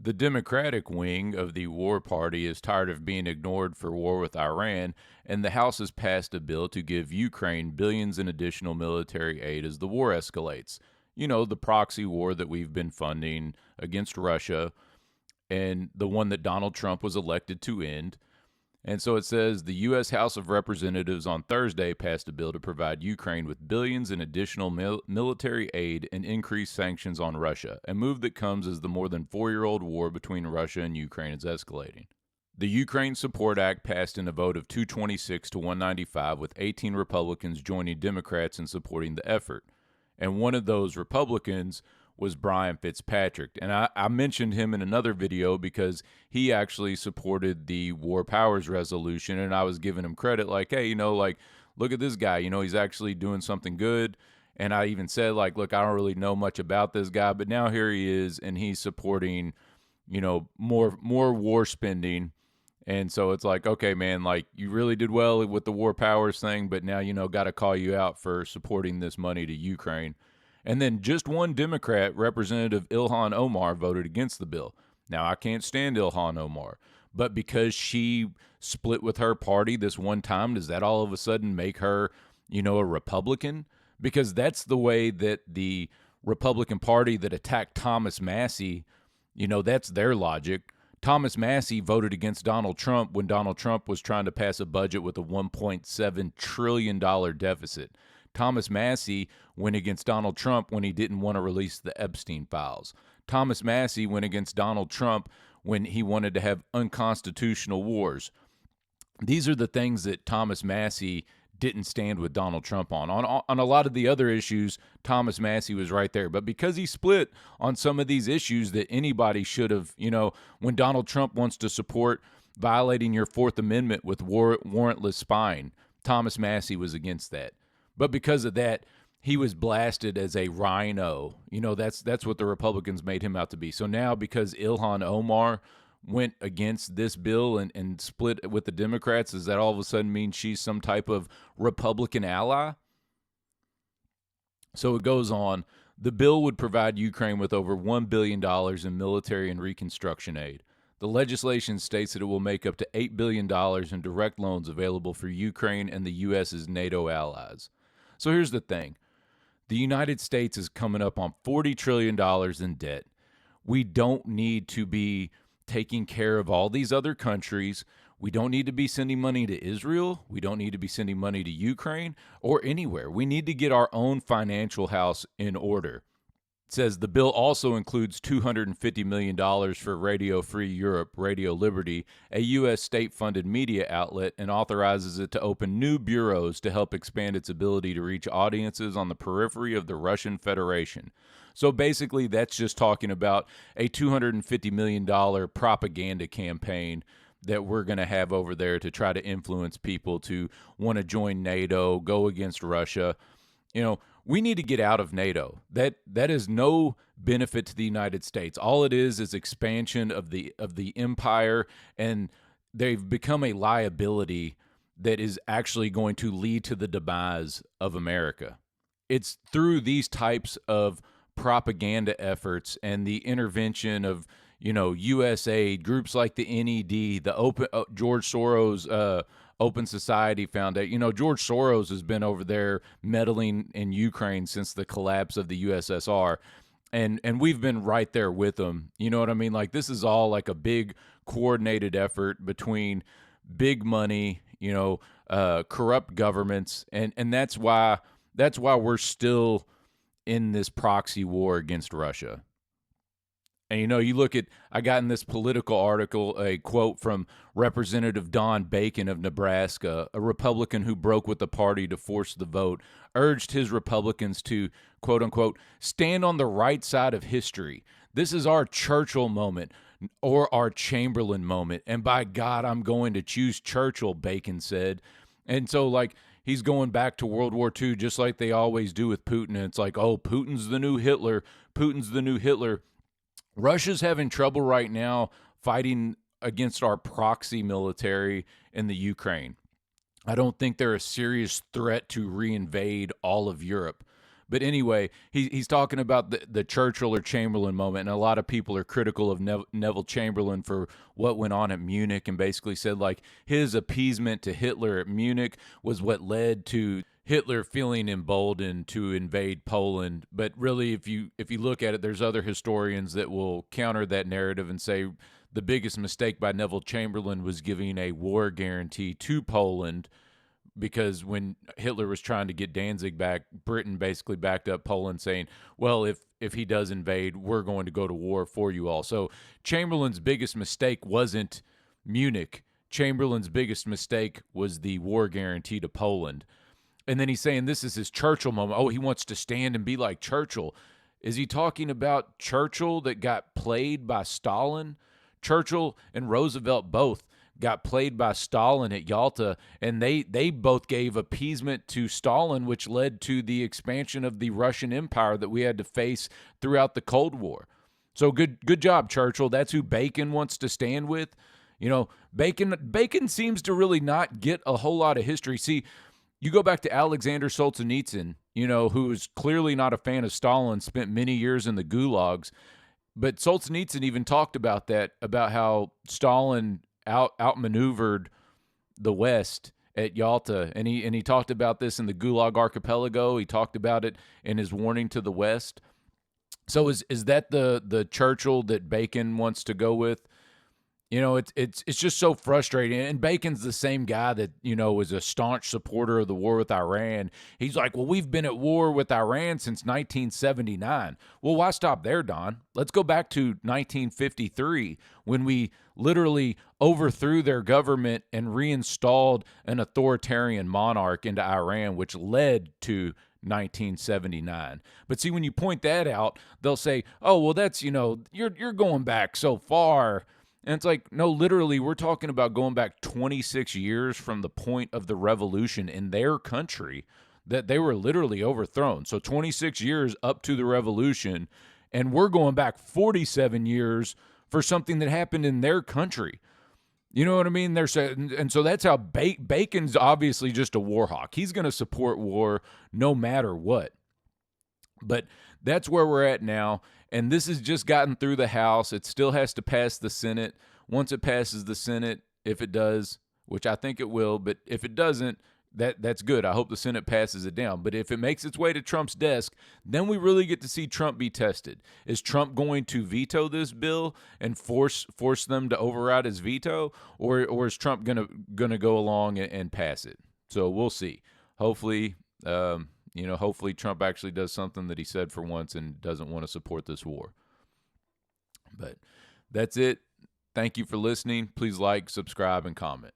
The Democratic wing of the war party is tired of being ignored for war with Iran, and the House has passed a bill to give Ukraine billions in additional military aid as the war escalates. You know, the proxy war that we've been funding against Russia, and the one that Donald Trump was elected to end. And so it says the U.S. House of Representatives on Thursday passed a bill to provide Ukraine with billions in additional military aid and increased sanctions on Russia, a move that comes as the more than 4-year-old war between Russia and Ukraine is escalating. The Ukraine Support Act passed in a vote of 226 to 195, with 18 Republicans joining Democrats in supporting the effort. And one of those Republicans was Brian Fitzpatrick. And I mentioned him in another video because he actually supported the War Powers Resolution, and I was giving him credit like, hey, look at this guy. He's actually doing something good. And I even said, like, look, I don't really know much about this guy, but now here he is, and he's supporting, more war spending. And so it's like, okay, man, like, you really did well with the War Powers thing, but now, got to call you out for supporting this money to Ukraine. And then just one Democrat, Representative Ilhan Omar, voted against the bill. Now, I can't stand Ilhan Omar, but because she split with her party this one time, does that all of a sudden make her, a Republican? Because that's the way that the Republican Party that attacked Thomas Massie, that's their logic. Thomas Massie voted against Donald Trump when Donald Trump was trying to pass a budget with a $1.7 trillion deficit. Thomas Massie went against Donald Trump when he didn't want to release the Epstein files. Thomas Massie went against Donald Trump when he wanted to have unconstitutional wars. These are the things that Thomas Massie didn't stand with Donald Trump on. On a lot of the other issues, Thomas Massie was right there. But because he split on some of these issues that anybody should have, when Donald Trump wants to support violating your Fourth Amendment with warrantless spying, Thomas Massie was against that. But because of that, he was blasted as a rhino. That's what the Republicans made him out to be. So now, because Ilhan Omar went against this bill and split with the Democrats, does that all of a sudden mean she's some type of Republican ally? So it goes on. The bill would provide Ukraine with over $1 billion in military and reconstruction aid. The legislation states that it will make up to $8 billion in direct loans available for Ukraine and the U.S.'s NATO allies. So here's the thing. The United States is coming up on $40 trillion in debt. We don't need to be taking care of all these other countries. We don't need to be sending money to Israel. We don't need to be sending money to Ukraine or anywhere. We need to get our own financial house in order. It says the bill also includes $250 million for Radio Free Europe, Radio Liberty, a U.S. state-funded media outlet, and authorizes it to open new bureaus to help expand its ability to reach audiences on the periphery of the Russian Federation. So basically, that's just talking about a $250 million propaganda campaign that we're going to have over there to try to influence people to want to join NATO, go against Russia. We need to get out of NATO. That is no benefit to the United States. All it is expansion of the empire, and they've become a liability that is actually going to lead to the demise of America. It's through these types of propaganda efforts and the intervention of USAID, groups like the NED, the George Soros Open Society Foundation. George Soros has been over there meddling in Ukraine since the collapse of the USSR, and we've been right there with them. You know what I mean? Like, this is all like a big coordinated effort between big money, corrupt governments, and that's why we're still in this proxy war against Russia. And, you look at, I got in this Political article a quote from Representative Don Bacon of Nebraska, a Republican who broke with the party to force the vote, urged his Republicans to, quote unquote, stand on the right side of history. This is our Churchill moment or our Chamberlain moment. And by God, I'm going to choose Churchill, Bacon said. And so, like, he's going back to World War II, just like they always do with Putin. And it's like, oh, Putin's the new Hitler. Putin's the new Hitler. Russia's having trouble right now fighting against our proxy military in the Ukraine. I don't think they're a serious threat to reinvade all of Europe. But anyway, he's talking about the Churchill or Chamberlain moment, and a lot of people are critical of Neville Chamberlain for what went on at Munich, and basically said like his appeasement to Hitler at Munich was what led to Hitler feeling emboldened to invade Poland. But really, if you look at it, there's other historians that will counter that narrative and say the biggest mistake by Neville Chamberlain was giving a war guarantee to Poland, because when Hitler was trying to get Danzig back, Britain basically backed up Poland, saying, well, if he does invade, we're going to go to war for you all. So Chamberlain's biggest mistake wasn't Munich. Chamberlain's biggest mistake was the war guarantee to Poland. And then he's saying this is his Churchill moment. Oh, he wants to stand and be like Churchill. Is he talking about Churchill that got played by Stalin? Churchill and Roosevelt both got played by Stalin at Yalta, and they both gave appeasement to Stalin, which led to the expansion of the Russian Empire that we had to face throughout the Cold War. So good job, Churchill. That's who Bacon wants to stand with. You know, Bacon seems to really not get a whole lot of history. See, you go back to Alexander Solzhenitsyn, you know, who is clearly not a fan of Stalin, spent many years in the gulags. But Solzhenitsyn even talked about that, about how Stalin outmaneuvered the West at Yalta, and he talked about this in the Gulag Archipelago. He talked about it in his warning to the West. So is that the Churchill that Bacon wants to go with? You know, it's just so frustrating. And Bacon's the same guy that, you know, was a staunch supporter of the war with Iran. He's like, well, we've been at war with Iran since 1979. Well, why stop there, Don? Let's go back to 1953 when we literally overthrew their government and reinstalled an authoritarian monarch into Iran, which led to 1979. But see, when you point that out, they'll say, oh, well, that's, you know, you're going back so far. And it's like, no, literally, we're talking about going back 26 years from the point of the revolution in their country that they were literally overthrown. So 26 years up to the revolution, and we're going back 47 years for something that happened in their country. You know what I mean? They're saying, and so that's how Bacon's obviously just a war hawk. He's going to support war no matter what. But that's where we're at now, and this has just gotten through the House. It still has to pass the Senate. Once it passes the Senate, if it does, which I think it will, but if it doesn't, that's good. I hope the Senate passes it down. But if it makes its way to Trump's desk, then we really get to see Trump be tested. Is Trump going to veto this bill and force them to override his veto, or is Trump gonna go along and pass it? So we'll see. Hopefully, hopefully Trump actually does something that he said for once and doesn't want to support this war. But that's it. Thank you for listening. Please like, subscribe, and comment.